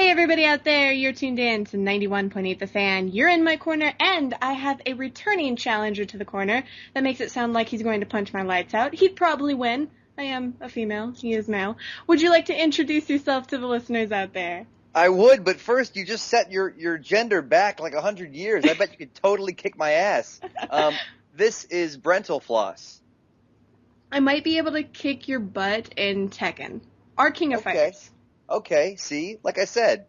Hey everybody out there, you're tuned in to 91.8 The Fan. You're in my corner, and I have a returning challenger to the corner that makes it sound like he's going to punch my lights out. He'd probably win. I am a female, he is male. Would you like to introduce yourself to the listeners out there? I would, but first you just set your gender back like 100 years. I bet you could totally kick my ass. This is BrentalFloss. I might be able to kick your butt in Tekken. Or King of Fighters. Okay, see? Like I said,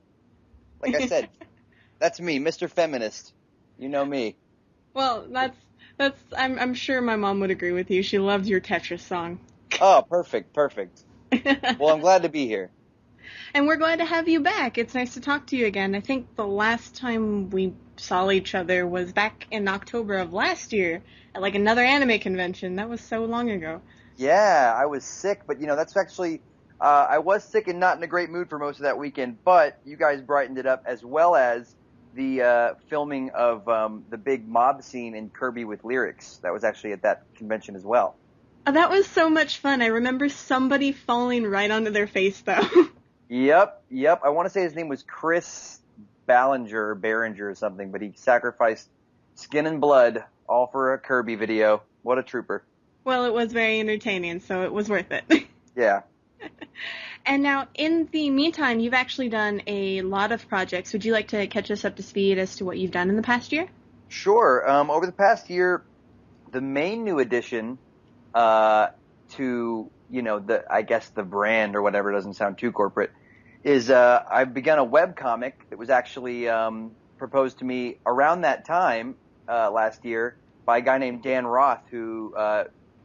that's me, Mr. Feminist. You know me. Well, I'm sure my mom would agree with you. She loves your Tetris song. Oh, perfect. Well, I'm glad to be here. And we're glad to have you back. It's nice to talk to you again. I think the last time we saw each other was back in October of last year at like another anime convention. That was so long ago. Yeah, I was sick, but that's actually I was sick and not in a great mood for most of that weekend, but you guys brightened it up, as well as the filming of the big mob scene in Kirby with Lyrics. That was actually at that convention as well. Oh, that was so much fun. I remember somebody falling right onto their face, though. Yep. I want to say his name was Chris Ballinger or Behringer or something, but he sacrificed skin and blood all for a Kirby video. What a trooper. Well, it was very entertaining, so it was worth it. Yeah. And now, in the meantime, you've actually done a lot of projects. Would you like to catch us up to speed as to what you've done in the past year? Sure. Over the past year, the main new addition to the brand or whatever, doesn't sound too corporate, is I've begun a webcomic that was actually proposed to me around that time last year by a guy named Dan Roth, who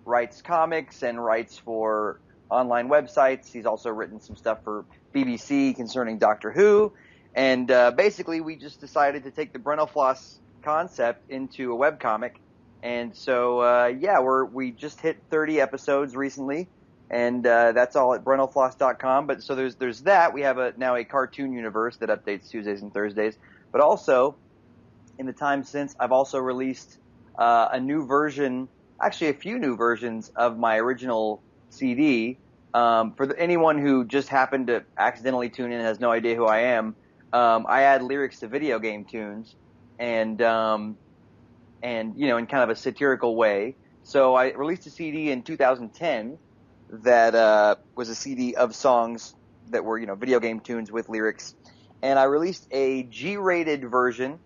writes comics and writes for online websites. He's also written some stuff for BBC concerning Doctor Who, and basically we just decided to take the BrentalFloss concept into a webcomic, and so we just hit 30 episodes recently, and that's all at BrentalFloss.com. But so there's that. We have now a cartoon universe that updates Tuesdays and Thursdays, but also in the time since, I've also released a few new versions of my original CD. For anyone who just happened to accidentally tune in and has no idea who I am, I add lyrics to video game tunes, and in kind of a satirical way. So I released a CD in 2010 that was a CD of songs that were video game tunes with lyrics, and I released a G-rated version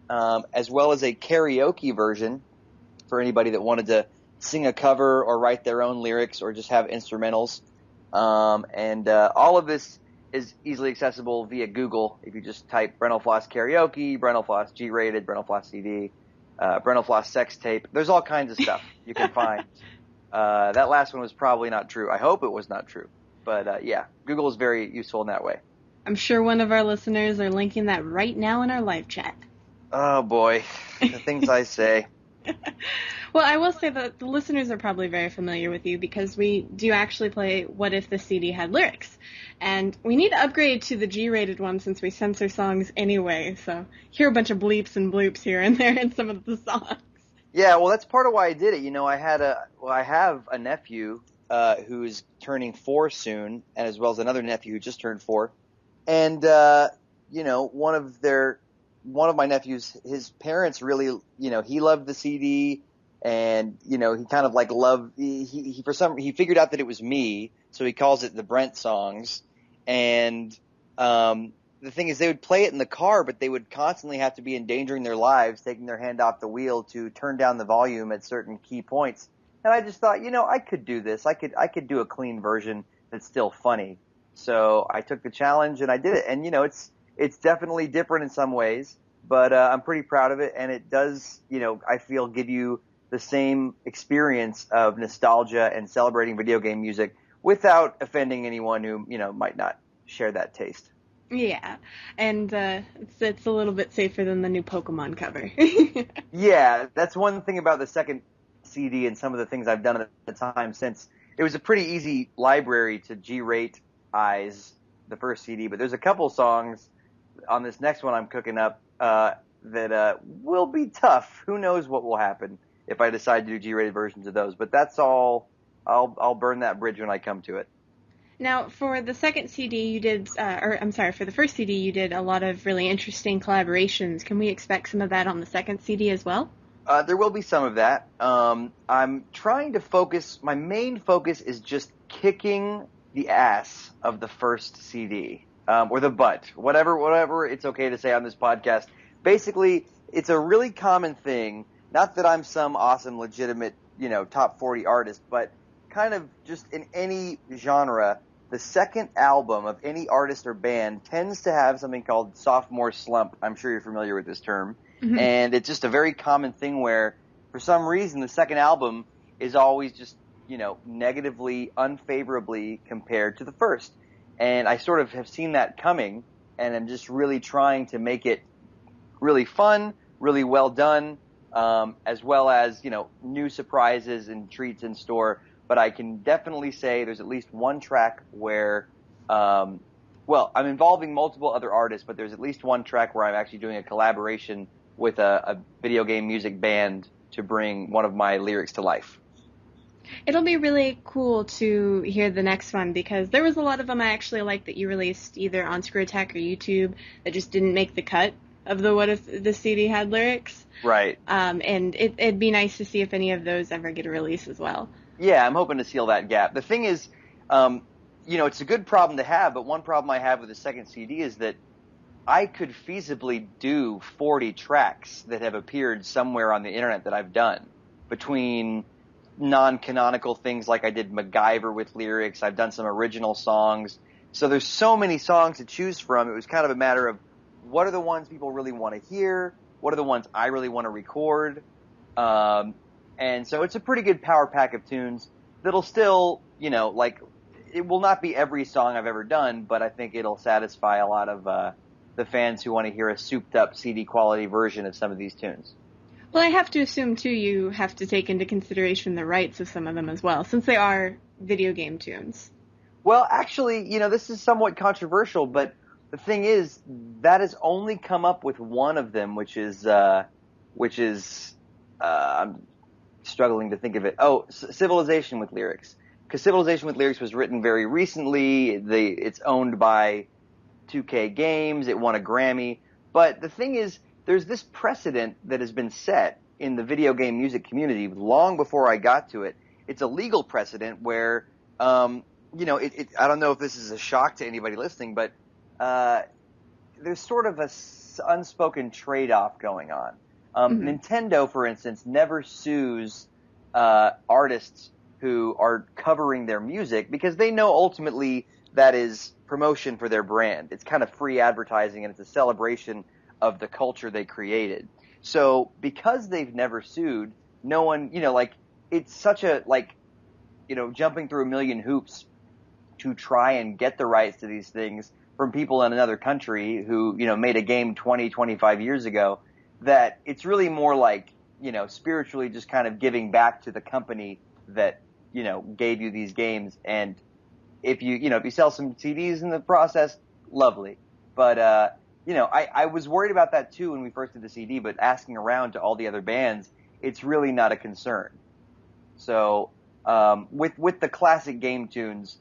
as well as a karaoke version for anybody that wanted to sing a cover or write their own lyrics or just have instrumentals. And all of this is easily accessible via Google. If you just type BrentalFloss karaoke, BrentalFloss G-rated, BrentalFloss CD, BrentalFloss sex tape, there's all kinds of stuff you can find. That last one was probably not true. I hope it was not true. But Google is very useful in that way. I'm sure one of our listeners are linking that right now in our live chat. Oh boy, the things I say. Well, I will say that the listeners are probably very familiar with you because we do actually play What If the CD Had Lyrics. And we need to upgrade to the G-rated one since we censor songs anyway. So hear a bunch of bleeps and bloops here and there in some of the songs. Yeah, well, that's part of why I did it. I have a nephew who's turning 4 soon, and as well as another nephew who just turned 4. And one of my nephews, his parents really, he loved the CD, and he kind of like loved. He figured out that it was me, so he calls it the Brent songs. And the thing is, they would play it in the car, but they would constantly have to be endangering their lives, taking their hand off the wheel to turn down the volume at certain key points. And I just thought, I could do this. I could do a clean version that's still funny. So I took the challenge and I did it. And it's definitely different in some ways, but I'm pretty proud of it. And it does, I feel, give you the same experience of nostalgia and celebrating video game music without offending anyone who, might not share that taste. Yeah, and it's a little bit safer than the new Pokemon cover. Yeah, that's one thing about the second CD and some of the things I've done at the time since. It was a pretty easy library to G-rate the first CD, but there's a couple songs on this next one I'm cooking up that will be tough. Who knows what will happen if I decide to do G-rated versions of those, but that's all. I'll burn that bridge when I come to it. Now, for the second CD, you did, or I'm sorry, for the first CD, you did a lot of really interesting collaborations. Can we expect some of that on the second CD as well? There will be some of that. I'm trying to focus. My main focus is just kicking the ass of the first CD, or the butt, whatever it's okay to say on this podcast. Basically, it's a really common thing. Not that I'm some awesome, legitimate, top 40 artist, but kind of just in any genre, the second album of any artist or band tends to have something called sophomore slump. I'm sure you're familiar with this term. Mm-hmm. And it's just a very common thing where, for some reason, the second album is always just, negatively, unfavorably compared to the first. And I sort of have seen that coming, and I'm just really trying to make it really fun, really well done, as well as, new surprises and treats in store. But I can definitely say there's at least one track where, I'm involving multiple other artists, but there's at least one track where I'm actually doing a collaboration with a video game music band to bring one of my lyrics to life. It'll be really cool to hear the next one because there was a lot of them I actually liked that you released either on Screw Attack or YouTube that just didn't make the cut of the What If the CD Had Lyrics. Right. And it'd be nice to see if any of those ever get a release as well. Yeah, I'm hoping to seal that gap. The thing is, it's a good problem to have, but one problem I have with the second CD is that I could feasibly do 40 tracks that have appeared somewhere on the internet that I've done, between non-canonical things like I did MacGyver with lyrics. I've done some original songs. So there's so many songs to choose from. It was kind of a matter of what are the ones people really want to hear? What are the ones I really want to record? And so it's a pretty good power pack of tunes that'll still, it will not be every song I've ever done, but I think it'll satisfy a lot of the fans who want to hear a souped-up CD quality version of some of these tunes. Well, I have to assume, too, you have to take into consideration the rights of some of them as well, since they are video game tunes. Well, actually, this is somewhat controversial, but the thing is, that has only come up with one of them, which is I'm struggling to think of it. Oh, Civilization with Lyrics. Because Civilization with Lyrics was written very recently. It's owned by 2K Games. It won a Grammy. But the thing is, there's this precedent that has been set in the video game music community long before I got to it. It's a legal precedent where, I don't know if this is a shock to anybody listening, but there's sort of a unspoken trade-off going on. Nintendo, for instance, never sues artists who are covering their music because they know ultimately that is promotion for their brand. It's kind of free advertising, and it's a celebration of the culture they created. So because they've never sued, no one, it's such a, jumping through a million hoops to try and get the rights to these things from people in another country who, made a game 20, 25 years ago, that it's really more like, spiritually just kind of giving back to the company that, gave you these games. And if you sell some CDs in the process, lovely. But, I was worried about that too when we first did the CD, but asking around to all the other bands, it's really not a concern. So, with the classic game tunes,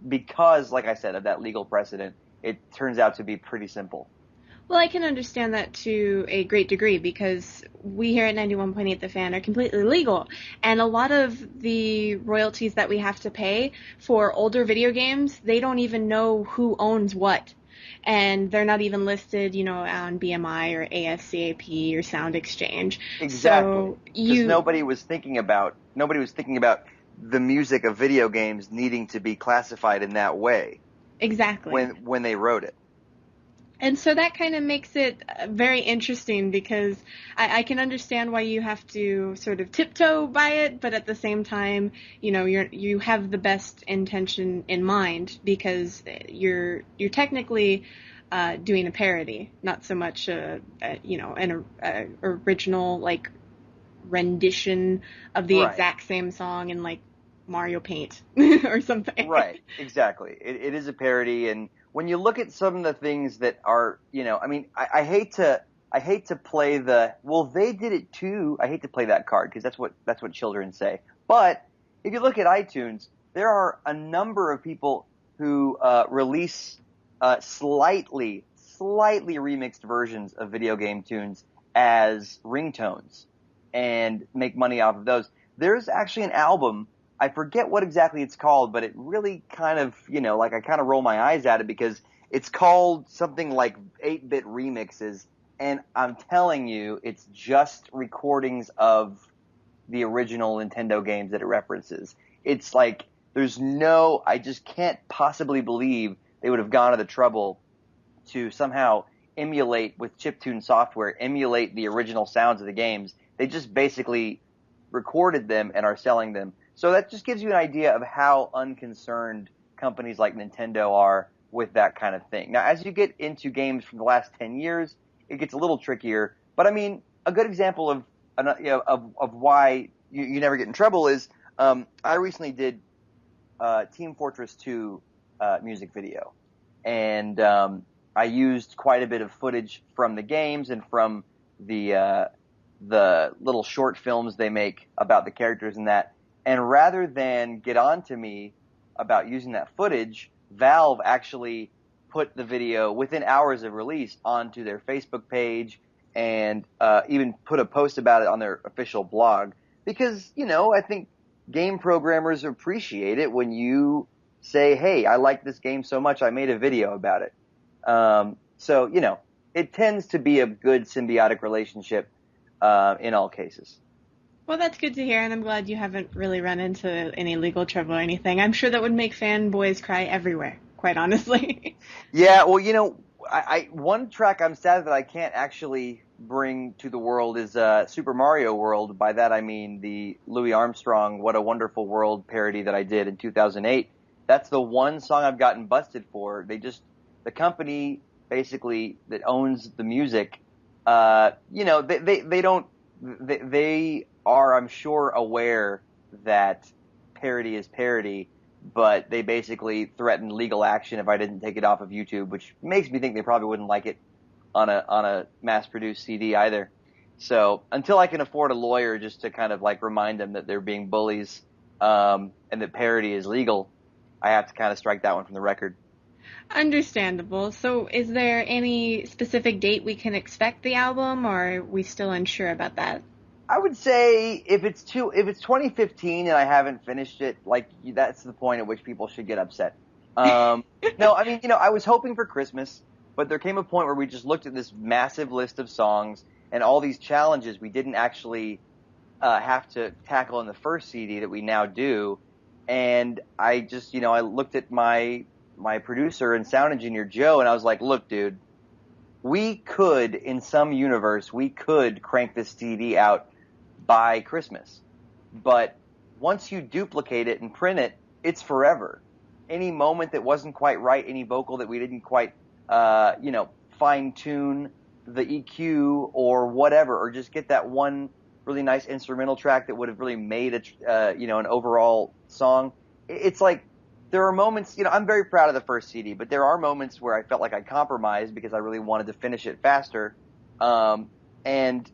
because, like I said, of that legal precedent, it turns out to be pretty simple. Well, I can understand that to a great degree because we here at 91.8 The Fan are completely legal. And a lot of the royalties that we have to pay for older video games, they don't even know who owns what. And they're not even listed, on BMI or ASCAP or Sound Exchange. Exactly. Because nobody was thinking about the music of video games needing to be classified in that way. Exactly. When they wrote it. And so that kind of makes it very interesting because I can understand why you have to sort of tiptoe by it, but at the same time, you have the best intention in mind because you're technically doing a parody, not so much an original rendition of the exact same song in Mario Paint or something. Right, exactly. It is a parody, and when you look at some of the things that are, I hate to play they did it too. I hate to play that card because that's what children say. But if you look at iTunes, there are a number of people who release slightly remixed versions of video game tunes as ringtones and make money off of those. There's actually an album, I forget what exactly it's called, but it really kind of, like I kind of roll my eyes at it because it's called something like 8-bit remixes, and I'm telling you, it's just recordings of the original Nintendo games that it references. It's like, I just can't possibly believe they would have gone to the trouble to somehow emulate, with chiptune software, emulate the original sounds of the games. They just basically recorded them and are selling them. So that just gives you an idea of how unconcerned companies like Nintendo are with that kind of thing. Now, as you get into games from the last 10 years, it gets a little trickier. But I mean, a good example of why you never get in trouble is I recently did Team Fortress 2 music video, and I used quite a bit of footage from the games and from the little short films they make about the characters in that. And rather than get on to me about using that footage, Valve actually put the video within hours of release onto their Facebook page and even put a post about it on their official blog. Because, I think game programmers appreciate it when you say, hey, I like this game so much, I made a video about it. So, it tends to be a good symbiotic relationship in all cases. Well, that's good to hear, and I'm glad you haven't really run into any legal trouble or anything. I'm sure that would make fanboys cry everywhere, quite honestly. Yeah, well, one track I'm sad that I can't actually bring to the world is Super Mario World. By that I mean the Louis Armstrong What a Wonderful World parody that I did in 2008. That's the one song I've gotten busted for. The company basically that owns the music, they are, I'm sure, aware that parody is parody, but they basically threatened legal action if I didn't take it off of YouTube, which makes me think they probably wouldn't like it on a mass-produced CD either. So until I can afford a lawyer just to kind of like remind them that they're being bullies and that parody is legal, I have to kind of strike that one from the record. Understandable. So is there any specific date we can expect the album, or are we still unsure about that? I would say if it's 2015 and I haven't finished it, like, that's the point at which people should get upset. No, I mean, I was hoping for Christmas, but there came a point where we just looked at this massive list of songs and all these challenges we didn't actually have to tackle in the first CD that we now do. And I just, I looked at my producer and sound engineer, Joe, and I was like, look, dude, in some universe, we could crank this CD out by Christmas. But once you duplicate it and print it, it's forever. Any moment that wasn't quite right, any vocal that we didn't quite, fine tune the EQ or whatever, or just get that one really nice instrumental track that would have really made an overall song. It's like, there are moments, I'm very proud of the first CD, but there are moments where I felt like I compromised because I really wanted to finish it faster. And,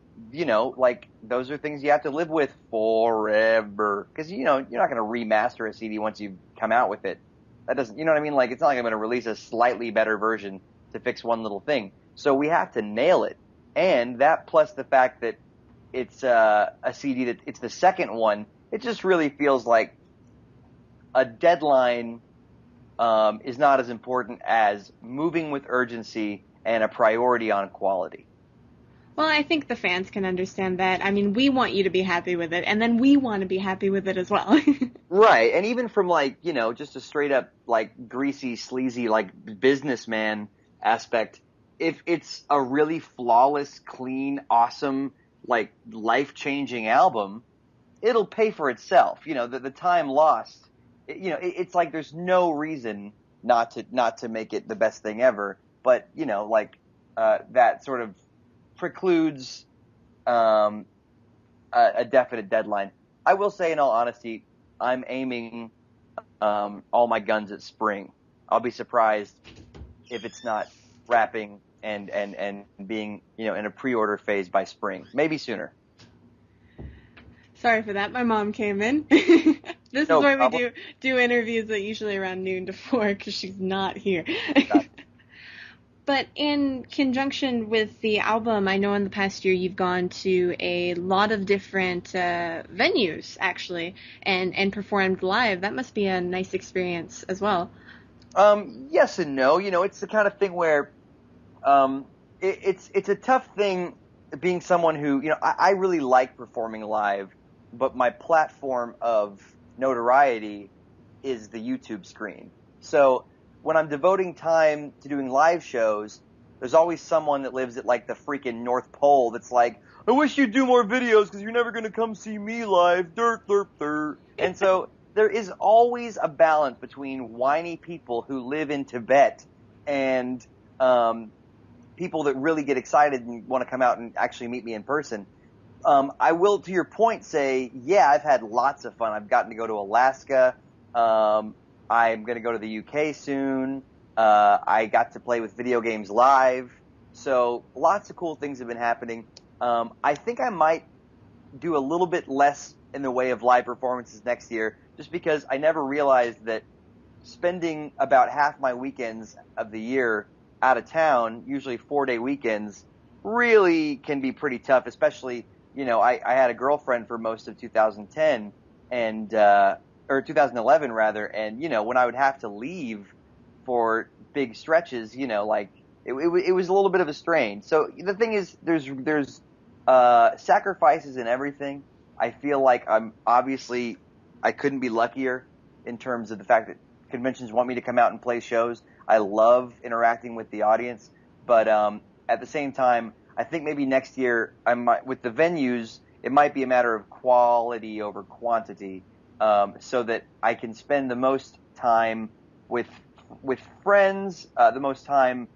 like, those are things you have to live with forever. Because, you're not going to remaster a CD once you've come out with it. That doesn't, you know what I mean? Like, it's not like I'm going to release a slightly better version to fix one little thing. So we have to nail it. And that plus the fact that it's a CD that it's the second one, it just really feels like a deadline is not as important as moving with urgency and a priority on quality. Well, I think the fans can understand that. I mean, we want you to be happy with it, and then we want to be happy with it as well. Right, and even from, like, just a straight up, like, greasy, sleazy, like, businessman aspect, if it's a really flawless, clean, awesome, like, life-changing album, it'll pay for itself. The time lost, it's like there's no reason not to make it the best thing ever, but, that sort of precludes a definite deadline. I will say, in all honesty, I'm aiming all my guns at spring. I'll be surprised if it's not wrapping and being, in a pre-order phase by spring. Maybe sooner. Sorry for that. My mom came in. This is No why we problem. do interviews at usually around noon to 4 because she's not here. Gotcha. But in conjunction with the album, I know in the past year you've gone to a lot of different venues, actually, and performed live. That must be a nice experience as well. Yes and no. It's the kind of thing where it's a tough thing being someone who, I really like performing live, but my platform of notoriety is the YouTube screen. So when I'm devoting time to doing live shows, there's always someone that lives at like the freaking North Pole that's like, I wish you'd do more videos because you're never going to come see me live. Dirt, dirt, dirt. And so there is always a balance between whiny people who live in Tibet and people that really get excited and want to come out and actually meet me in person. I will, to your point, say, yeah, I've had lots of fun. I've gotten to go to Alaska. I'm going to go to the UK soon. I got to play with video games live. So lots of cool things have been happening. I think I might do a little bit less in the way of live performances next year, just because I never realized that spending about half my weekends of the year out of town, usually 4-day weekends, really can be pretty tough, especially, I had a girlfriend for most of 2010 or 2011 rather. And, when I would have to leave for big stretches, like it was a little bit of a strain. So the thing is, there's sacrifices in everything. I feel like I couldn't be luckier in terms of the fact that conventions want me to come out and play shows. I love interacting with the audience, but at the same time, I think maybe next year with the venues, it might be a matter of quality over quantity, so that I can spend the most time with friends, the most time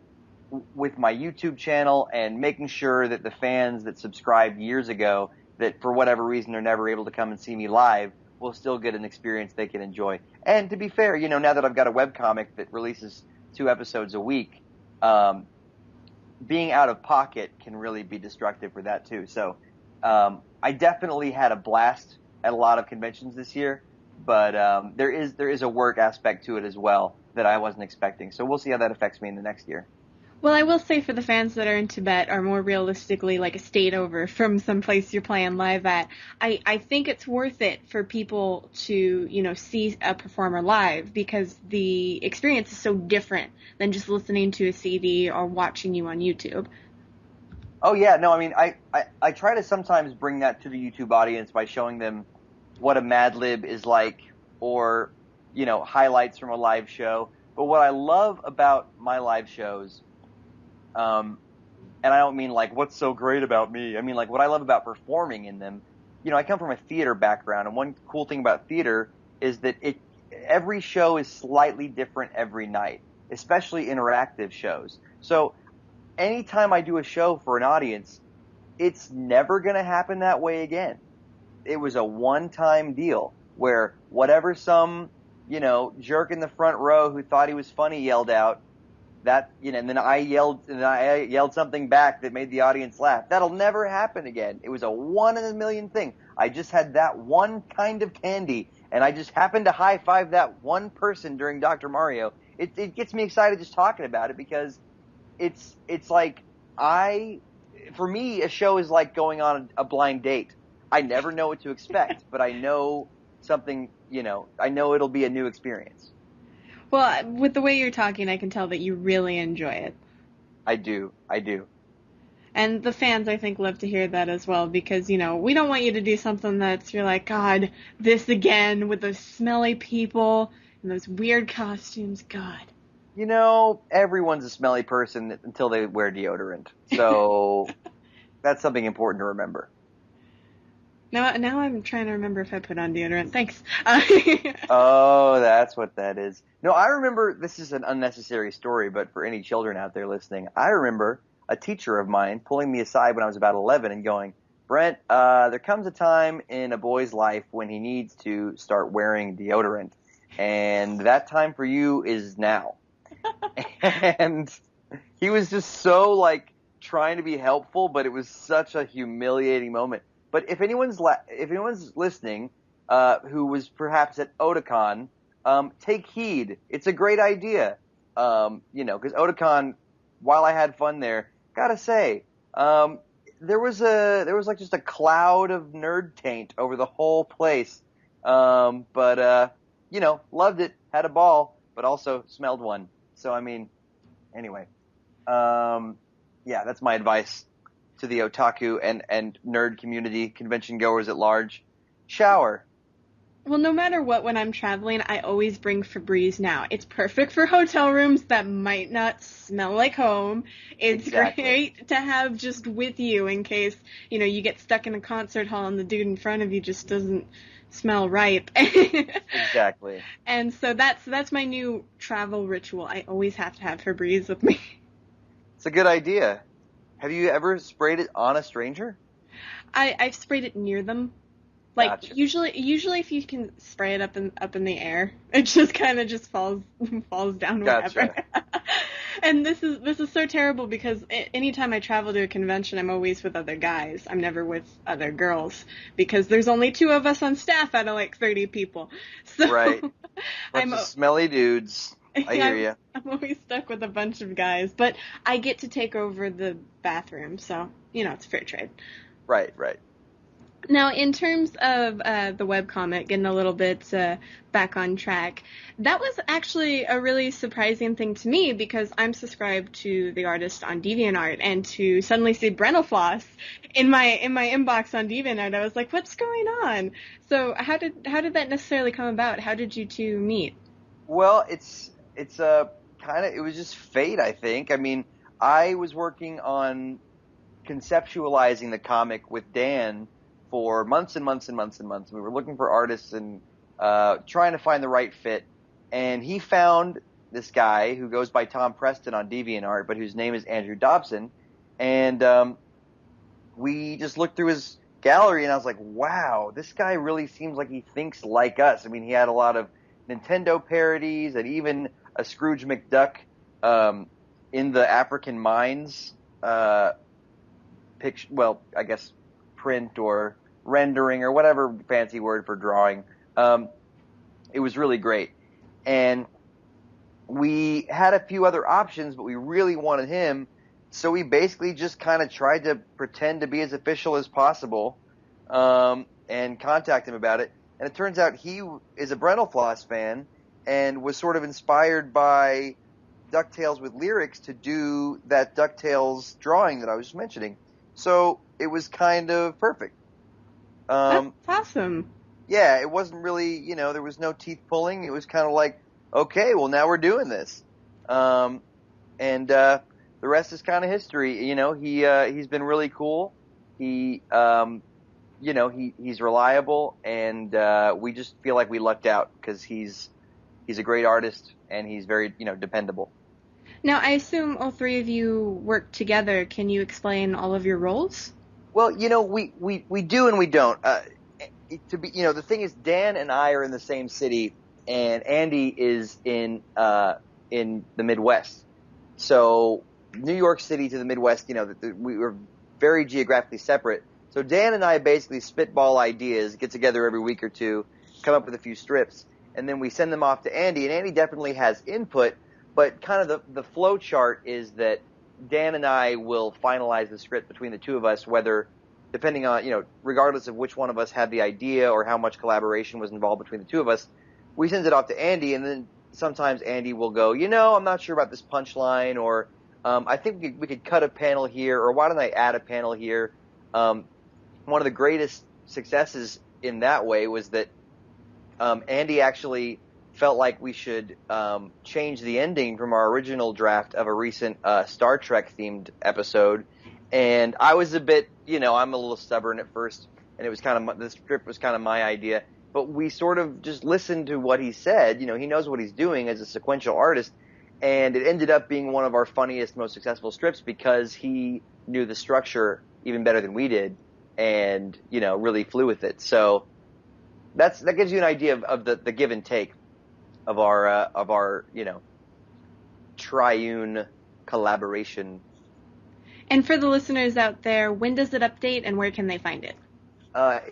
with my YouTube channel, and making sure that the fans that subscribed years ago that for whatever reason they're never able to come and see me live will still get an experience they can enjoy. And to be fair, now that I've got a webcomic that releases 2 episodes a week, being out of pocket can really be destructive for that too. So I definitely had a blast at a lot of conventions this year, but there is a work aspect to it as well that I wasn't expecting. So we'll see how that affects me in the next year. Well, I will say for the fans that are in Tibet are more realistically like a state over from some place you're playing live at, I think it's worth it for people to, see a performer live because the experience is so different than just listening to a CD or watching you on YouTube. Oh yeah, no, I mean, I try to sometimes bring that to the YouTube audience by showing them what a Mad Lib is like, or, highlights from a live show. But what I love about my live shows, and I don't mean like what's so great about me. I mean like what I love about performing in them. I come from a theater background, and one cool thing about theater is that every show is slightly different every night, especially interactive shows. So anytime I do a show for an audience, it's never going to happen that way again. It was a one-time deal where whatever some, jerk in the front row who thought he was funny yelled out, and then I yelled something back that made the audience laugh. That'll never happen again. It was a 1 in a million thing. I just had that one kind of candy, and I just happened to high-five that one person during Dr. Mario. It gets me excited just talking about it because it's like for me, a show is like going on a blind date. I never know what to expect, but I know something, I know it'll be a new experience. Well, with the way you're talking, I can tell that you really enjoy it. I do. And the fans, I think, love to hear that as well because, we don't want you to do something you're like, God, this again with those smelly people and those weird costumes. God. Everyone's a smelly person until they wear deodorant. So that's something important to remember. Now I'm trying to remember if I put on deodorant. Thanks. Oh, that's what that is. No, I remember, this is an unnecessary story, but for any children out there listening, I remember a teacher of mine pulling me aside when I was about 11 and going, Brent, there comes a time in a boy's life when he needs to start wearing deodorant, and that time for you is now. And he was just so, trying to be helpful, but it was such a humiliating moment. But if anyone's listening who was perhaps at Otakon, take heed. It's a great idea. Because Otakon, while I had fun there, gotta say, there was like just a cloud of nerd taint over the whole place. But loved it, had a ball, but also smelled one. So I mean, anyway, that's my advice to the otaku and nerd community, convention goers at large. Shower. Well, no matter what, when I'm traveling, I always bring Febreze now. It's perfect for hotel rooms that might not smell like home. It's Exactly. great to have just with you in case, you get stuck in a concert hall and the dude in front of you just doesn't smell right. Exactly. And so that's my new travel ritual. I always have to have Febreze with me. It's a good idea. Have you ever sprayed it on a stranger? I've sprayed it near them. Like, Gotcha. usually if you can spray it up in the air, it just kind of just falls down whatever. Gotcha. And this is so terrible because anytime I travel to a convention, I'm always with other guys. I'm never with other girls because there's only 2 of us on staff out of like 30 people. So Right. Bunch of smelly dudes. I hear you. I'm always stuck with a bunch of guys, but I get to take over the bathroom, so it's fair trade. Right. Now, in terms of the webcomic, getting a little bit back on track, that was actually a really surprising thing to me because I'm subscribed to the artist on DeviantArt, and to suddenly see BrentalFloss in my inbox on DeviantArt, I was like, what's going on? So how did that necessarily come about? How did you two meet? Well, it's it was just fate, I think. I mean, I was working on conceptualizing the comic with Dan for months and months and months and months. We were looking for artists and trying to find the right fit. And he found this guy who goes by Tom Preston on DeviantArt, but whose name is Andrew Dobson. And we just looked through his gallery, and I was like, wow, this guy really seems like he thinks like us. I mean, he had a lot of Nintendo parodies and even a Scrooge McDuck in the African Mines picture. Well, I guess print or rendering or whatever fancy word for drawing. It was really great. And we had a few other options, but we really wanted him. So we basically just kind of tried to pretend to be as official as possible and contact him about it. And it turns out he is a BrentalFloss fan and was sort of inspired by DuckTales with lyrics to do that DuckTales drawing that I was just mentioning. So it was kind of perfect. That's awesome. Yeah, it wasn't really, there was no teeth pulling. It was kind of like, okay, well, now we're doing this. And the rest is kind of history. He's been really cool. He's reliable, and we just feel like we lucked out because he's a great artist and he's very, dependable. Now, I assume all 3 of you work together. Can you explain all of your roles? Well, we do and we don't. The thing is, Dan and I are in the same city, and Andy is in the Midwest. So New York City to the Midwest, we were very geographically separate. So Dan and I basically spitball ideas, get together every week or two, come up with a few strips, and then we send them off to Andy. And Andy definitely has input, but kind of the flow chart is that Dan and I will finalize the script between the 2 of us, whether, depending on, regardless of which one of us had the idea or how much collaboration was involved between the 2 of us, we send it off to Andy, and then sometimes Andy will go, I'm not sure about this punchline, or I think we could cut a panel here, or why don't I add a panel here? One of the greatest successes in that way was that Andy actually felt like we should change the ending from our original draft of a recent Star Trek themed episode. And I was a bit, I'm a little stubborn at first, and it was the script was kind of my idea. But we sort of just listened to what he said. He knows what he's doing as a sequential artist, and it ended up being one of our funniest, most successful strips because he knew the structure even better than we did, and really flew with it. So that gives you an idea of the give and take of our triune collaboration. And for the listeners out there, when does it update and where can they find it?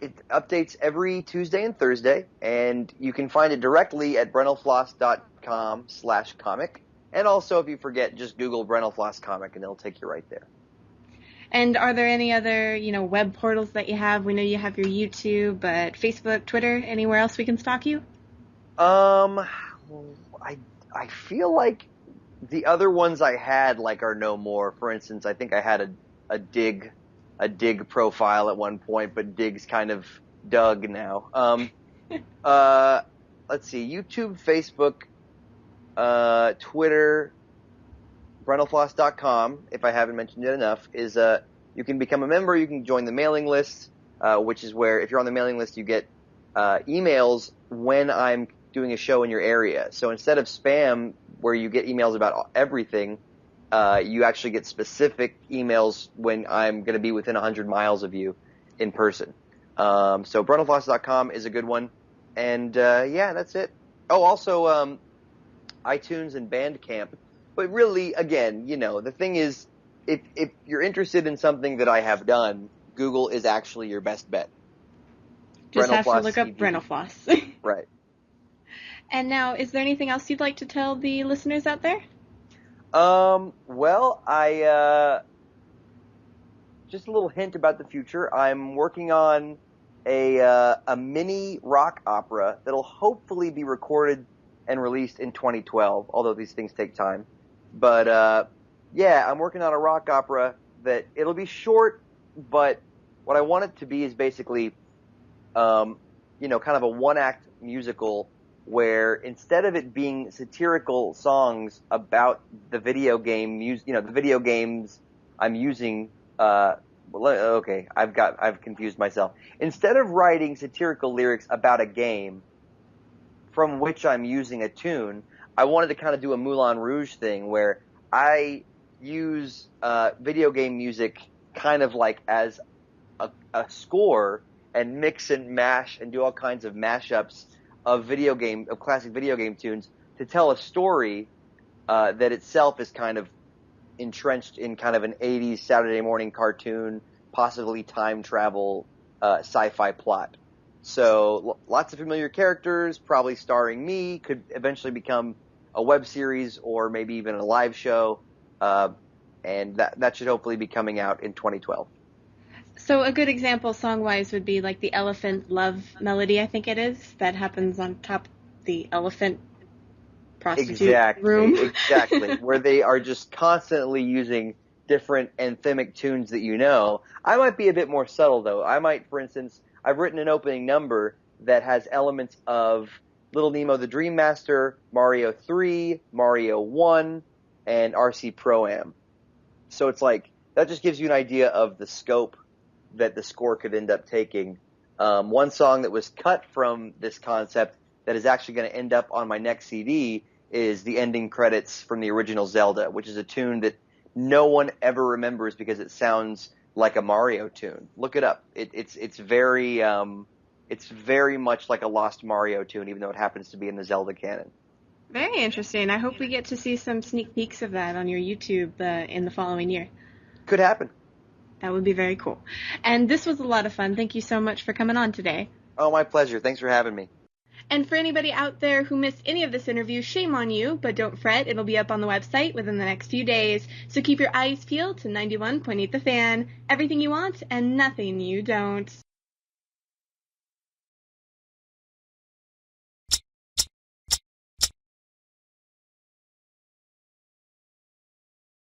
It updates every Tuesday and Thursday, and you can find it directly at BrentalFloss.com/comic. And also, if you forget, just Google BrentalFloss comic, and it'll take you right there. And are there any other, web portals that you have? We know you have your YouTube, but Facebook, Twitter, anywhere else we can stalk you? I feel like the other ones I had are no more. For instance, I think I had a dig profile at one point, but Dig's kind of dug now. Let's see, YouTube, Facebook, Twitter, BrentalFloss.com, if I haven't mentioned it enough, is you can become a member, you can join the mailing list, which is where, if you're on the mailing list, you get emails when I'm doing a show in your area. So instead of spam, where you get emails about everything, you actually get specific emails when I'm going to be within 100 miles of you in person. So BrentalFloss.com is a good one. And yeah, that's it. Oh, also iTunes and Bandcamp. But really, again, the thing is, if you're interested in something that I have done, Google is actually your best bet. Just have to look up BrentalFloss. Right. And now, is there anything else you'd like to tell the listeners out there? Well, just a little hint about the future. I'm working on a mini rock opera that'll hopefully be recorded and released in 2012, although these things take time. But, yeah, I'm working on a rock opera that it'll be short, but what I want it to be is basically, kind of a one-act musical where instead of it being satirical songs about the video game, the video games I'm using, okay, I've confused myself. Instead of writing satirical lyrics about a game from which I'm using a tune, I wanted to kind of do a Moulin Rouge thing where I use video game music kind of like as a score and mix and mash and do all kinds of mashups of classic video game tunes to tell a story that itself is kind of entrenched in kind of an 80s Saturday morning cartoon, possibly time travel sci-fi plot. So lots of familiar characters, probably starring me, could eventually become a web series or maybe even a live show, and that should hopefully be coming out in 2012. So a good example song-wise would be like the Elephant Love Melody, I think it is, that happens on top of the elephant prostitute room. Exactly, where they are just constantly using different anthemic tunes that you know. I might be a bit more subtle, though. I might, for instance, I've written an opening number that has elements of Little Nemo the Dream Master, Mario 3, Mario 1, and RC Pro-Am. So it's like, that just gives you an idea of the scope that the score could end up taking. One song that was cut from this concept that is actually going to end up on my next CD is the ending credits from the original Zelda, which is a tune that no one ever remembers because it sounds like a Mario tune. Look it up. It's very much like a lost Mario tune, even though it happens to be in the Zelda canon. Very interesting. I hope we get to see some sneak peeks of that on your YouTube in the following year. Could happen. That would be very cool. And this was a lot of fun. Thank you so much for coming on today. Oh, my pleasure. Thanks for having me. And for anybody out there who missed any of this interview, shame on you, but don't fret. It'll be up on the website within the next few days. So keep your eyes peeled to 91.8 The Fan. Everything you want and nothing you don't.